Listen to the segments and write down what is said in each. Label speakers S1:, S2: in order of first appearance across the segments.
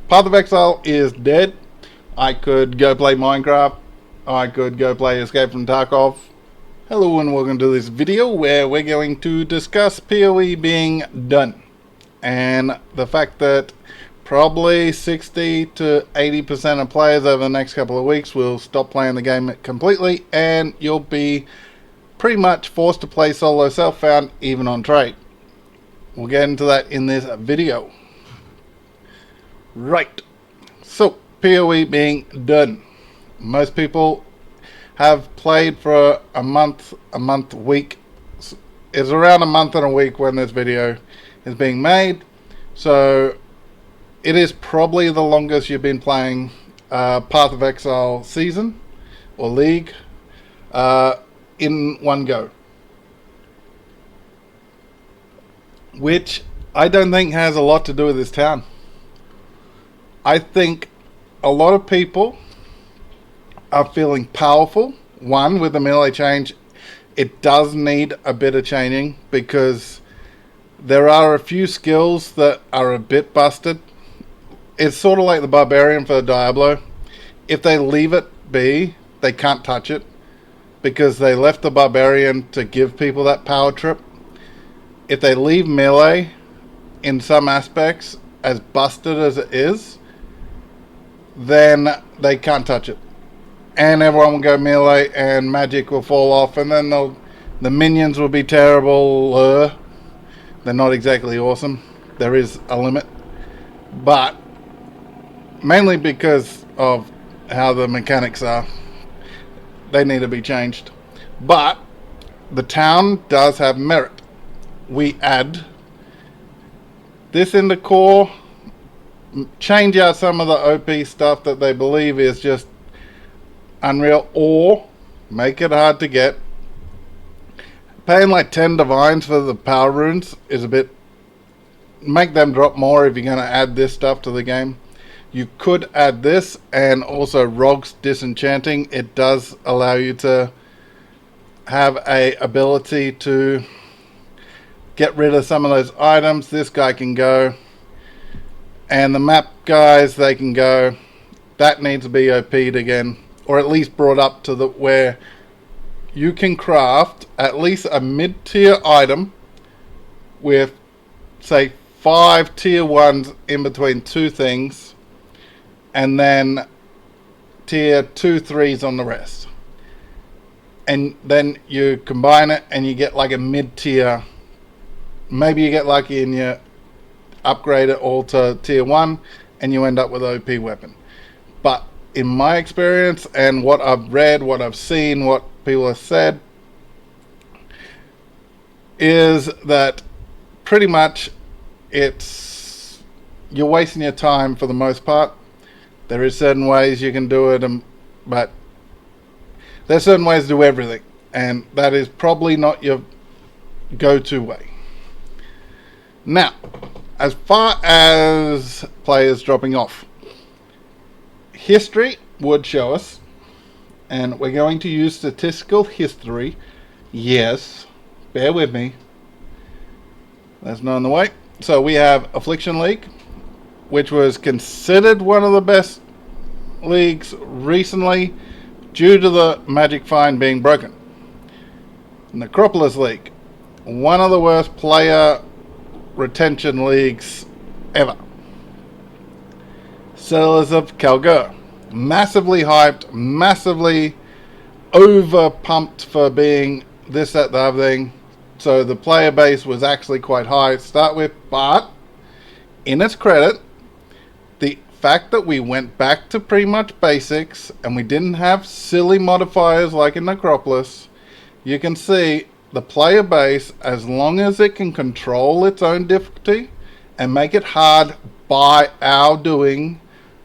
S1: Path of Exile is dead. I could go play Minecraft. I could go play Escape from Tarkov. Hello and welcome to this video where we're going to discuss POE being done. And the fact that probably 60 to 80% of players over the next couple of weeks will stop playing the game completely, and you'll be pretty much forced to play solo self-found even on trade. We'll get into that in this video. Right, so POE being done. Most people have played for a month, week. It's around a month and a week when this video is being made. So it is probably the longest you've been playing Path of Exile season or league in one go. Which I don't think has a lot to do with this town. I think a lot of people are feeling powerful. One, with the melee change, it does need a bit of changing because there are a few skills that are a bit busted. It's sort of like the Barbarian for Diablo. If they leave it be, they can't touch it because they left the Barbarian to give people that power trip. If they leave melee in some aspects, as busted as it is, then they can't touch it. And everyone will go melee and magic will fall off, and then the minions will be terrible. They're not exactly awesome. There is a limit. But mainly because of how the mechanics are, they need to be changed. But the town does have merit. We add this in the core, change out some of the OP stuff that they believe is just unreal, or make it hard to get. Paying like 10 divines for the power runes is a bit, make them drop more if you're going to add this stuff to the game. You could add this and also Rogue's Disenchanting. It does allow you to have a ability to get rid of some of those items. This guy can go, and the map guys, they can go. That needs to be OP'd again, or at least brought up to the where you can craft at least a mid-tier item with, say, 5 tier 1s in between 2 things, and then tier 2, 3s on the rest. And then you combine it and you get like a mid-tier. Maybe you get lucky and you upgrade it all to tier 1 and you end up with an OP weapon. But in my experience and what I've read, what I've seen, what people have said, is that pretty much you're wasting your time for the most part. There is certain ways you can do it, but there's certain ways to do everything, and that is probably not your go-to way. Now, as far as players dropping off, history would show us, and we're going to use statistical history. Yes, bear with me. That's not in the way. So we have Affliction League, which was considered one of the best leagues recently due to the magic fine being broken. Necropolis League, one of the worst player retention leagues ever. Settlers of Kalgur, massively hyped, massively over pumped for being this, that, the other thing. So the player base was actually quite high to start with, but in its credit, the fact that we went back to pretty much basics and we didn't have silly modifiers like in Necropolis, you can see the player base, as long as it can control its own difficulty and make it hard by our doing,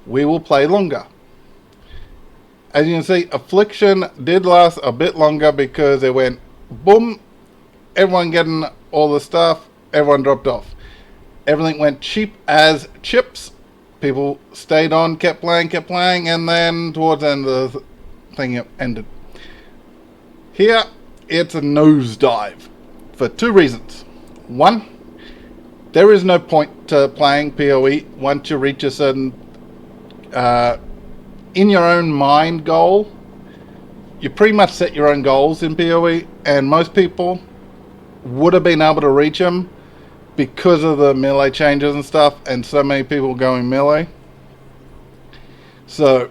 S1: we will play longer. As you can see, Affliction did last a bit longer because it went boom, everyone getting all the stuff, everyone dropped off. Everything went cheap as chips. People stayed on, kept playing, and then towards the end of the thing it ended. Here, it's a nosedive for 2 reasons. One, there is no point to playing PoE once you reach a certain in your own mind goal, you pretty much set your own goals in PoE, and most people would have been able to reach them because of the melee changes and stuff, and so many people going melee. So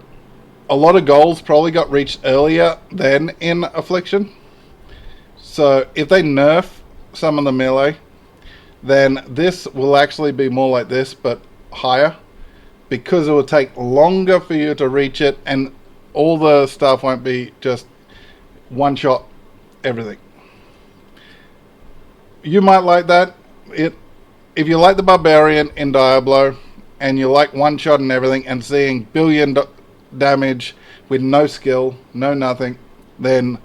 S1: a lot of goals probably got reached earlier than in Affliction. So if they nerf some of the melee, then this will actually be more like this, but higher, because it will take longer for you to reach it, and all the stuff won't be just one shot everything. You might like that. If you like the Barbarian in Diablo, and you like one shot and everything, and seeing billion damage with no skill, no nothing, then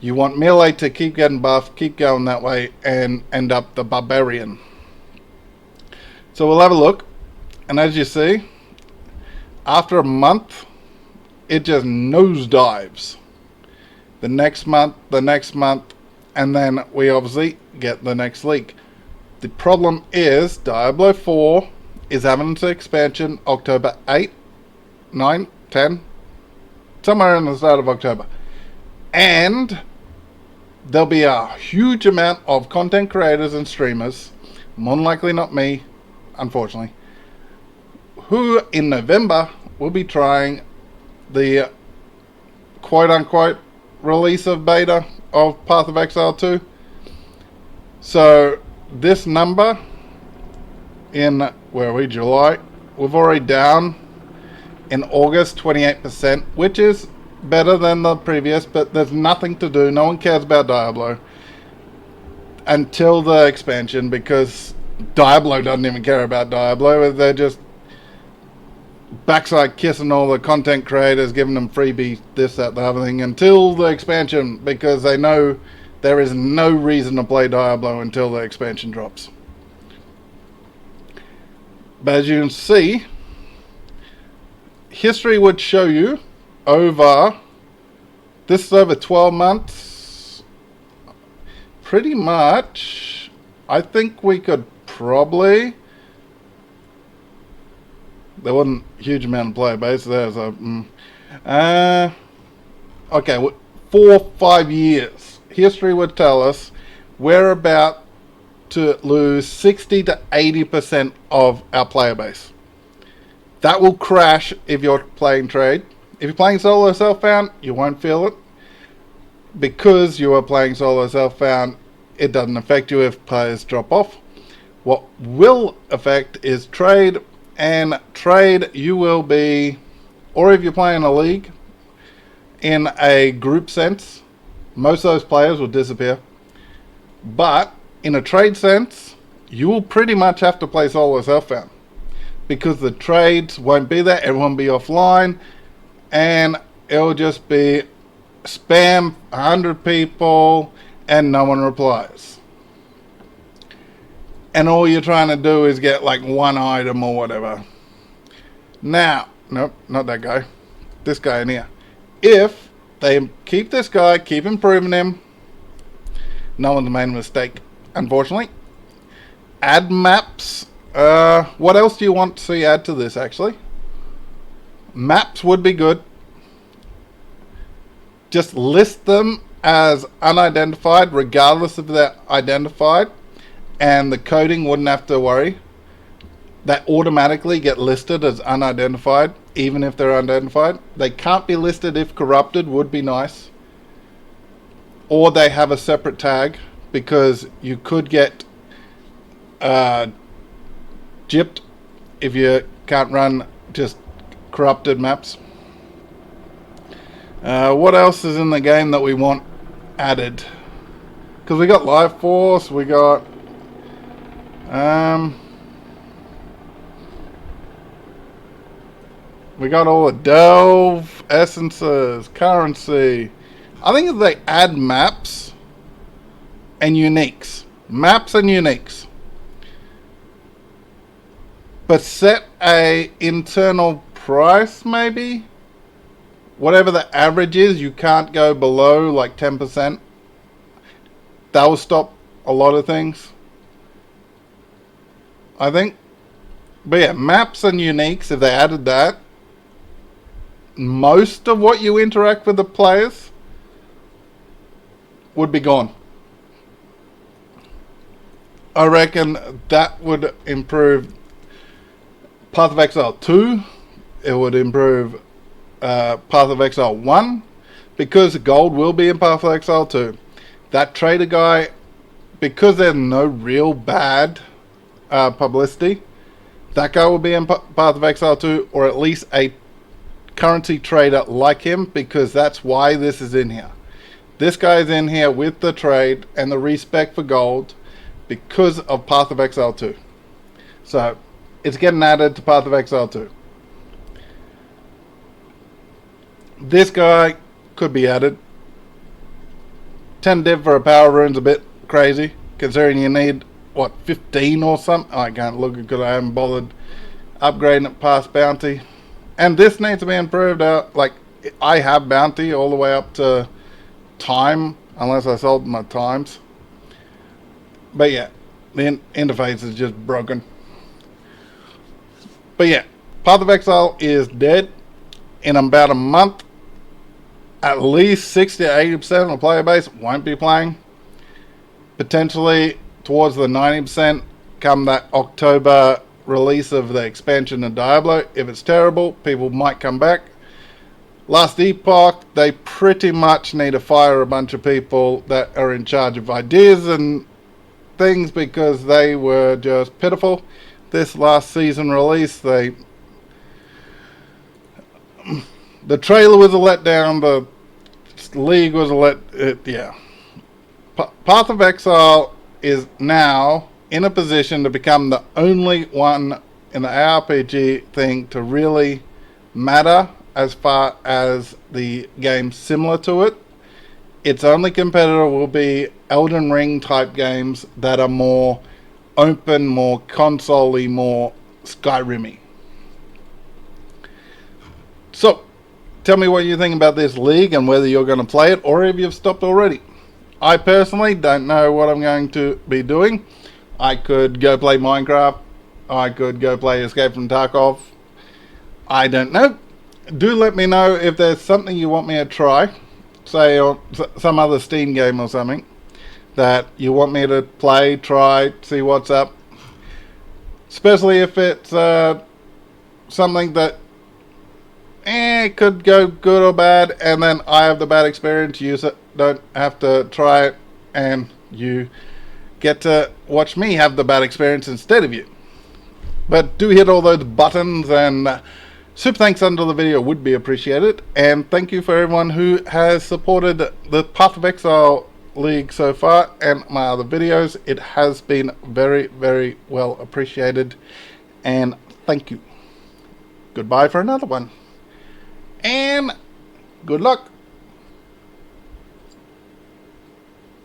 S1: you want melee to keep getting buffed, keep going that way, and end up the Barbarian. So we'll have a look, and as you see, after a month, it just nosedives. The next month, and then we obviously get the next leak. The problem is Diablo 4 is having its expansion October 8, 9, 10, somewhere in the start of October. And there'll be a huge amount of content creators and streamers, more than likely not me, unfortunately, who in November will be trying the quote-unquote release of beta of Path of Exile 2. So this number in, where are we, July, we've already down in August 28%, which is better than the previous, but there's nothing to do. No one cares about Diablo until the expansion, because Diablo doesn't even care about Diablo. They're just backside kissing all the content creators, giving them freebies, this, that, the other thing, until the expansion, because they know there is no reason to play Diablo until the expansion drops. But as you can see, history would show you this is over 12 months, pretty much. I think we could probably, there wasn't a huge amount of player base there, so okay, 4 or 5 years, history would tell us we're about to lose 60 to 80% of our player base. That will crash if you're playing trade. If you're playing solo self-found, you won't feel it. Because you are playing solo self-found, it doesn't affect you if players drop off. What will affect is trade, and trade you will be, or if you're playing a league in a group sense, most of those players will disappear. But in a trade sense, you will pretty much have to play solo self-found, because the trades won't be there, everyone will be offline, and it'll just be spam 100 people and no one replies. And all you're trying to do is get like one item or whatever. Now, nope, not that guy. This guy in here. If they keep this guy, keep improving him, no one's made a mistake, unfortunately. Add maps. What else do you want to see add to this, actually? Maps would be good. Just list them as unidentified, regardless if they're identified, and the coding wouldn't have to worry. They automatically get listed as unidentified, even if they're unidentified. They can't be listed if corrupted, would be nice. Or they have a separate tag, because you could get gypped if you can't run just corrupted maps. What else is in the game that we want added? Because we got Life Force, we got all the delve, essences, currency. I think if they add maps and uniques, but set a internal price, maybe whatever the average is, you can't go below like 10%. That will stop a lot of things, I think. But yeah, maps and uniques, if they added that, most of what you interact with the players would be gone. I reckon that would improve Path of Exile 2. It would improve Path of Exile 1, because gold will be in Path of Exile 2. That trader guy, because there's no real bad publicity, that guy will be in Path of Exile 2, or at least a currency trader like him, because that's why this is in here. This guy is in here with the trade and the respect for gold because of Path of Exile 2. So it's getting added to Path of Exile 2. This guy could be added. 10 div for a power rune's a bit crazy, considering you need, what, 15 or something? I can't look because I haven't bothered upgrading it past bounty. And this needs to be improved out. Like, I have bounty all the way up to time, unless I sold my times. But yeah, the interface is just broken. But yeah, Path of Exile is dead. In about a month, at least 60 to 80% of the player base won't be playing. Potentially towards the 90% come that October release of the expansion of Diablo. If it's terrible, people might come back. Last Epoch, they pretty much need to fire a bunch of people that are in charge of ideas and things, because they were just pitiful. This last season release, the trailer was a letdown, the league was a yeah. Path of Exile is now in a position to become the only one in the ARPG thing to really matter as far as the game similar to it. Its only competitor will be Elden Ring type games that are more open, more console-y, more Skyrim-y. So, tell me what you think about this league and whether you're going to play it or if you've stopped already. I personally don't know what I'm going to be doing. I could go play Minecraft. I could go play Escape from Tarkov. I don't know. Do let me know if there's something you want me to try. Say, or some other Steam game or something that you want me to play, try, see what's up. Especially if it's something that could go good or bad, and then I have the bad experience. You don't have to try it, and you get to watch me have the bad experience instead of you. But do hit all those buttons, and super thanks under the video would be appreciated. And thank you for everyone who has supported the Path of Exile League so far and my other videos. It has been very, very well appreciated, and thank you. Goodbye for another one, and good luck.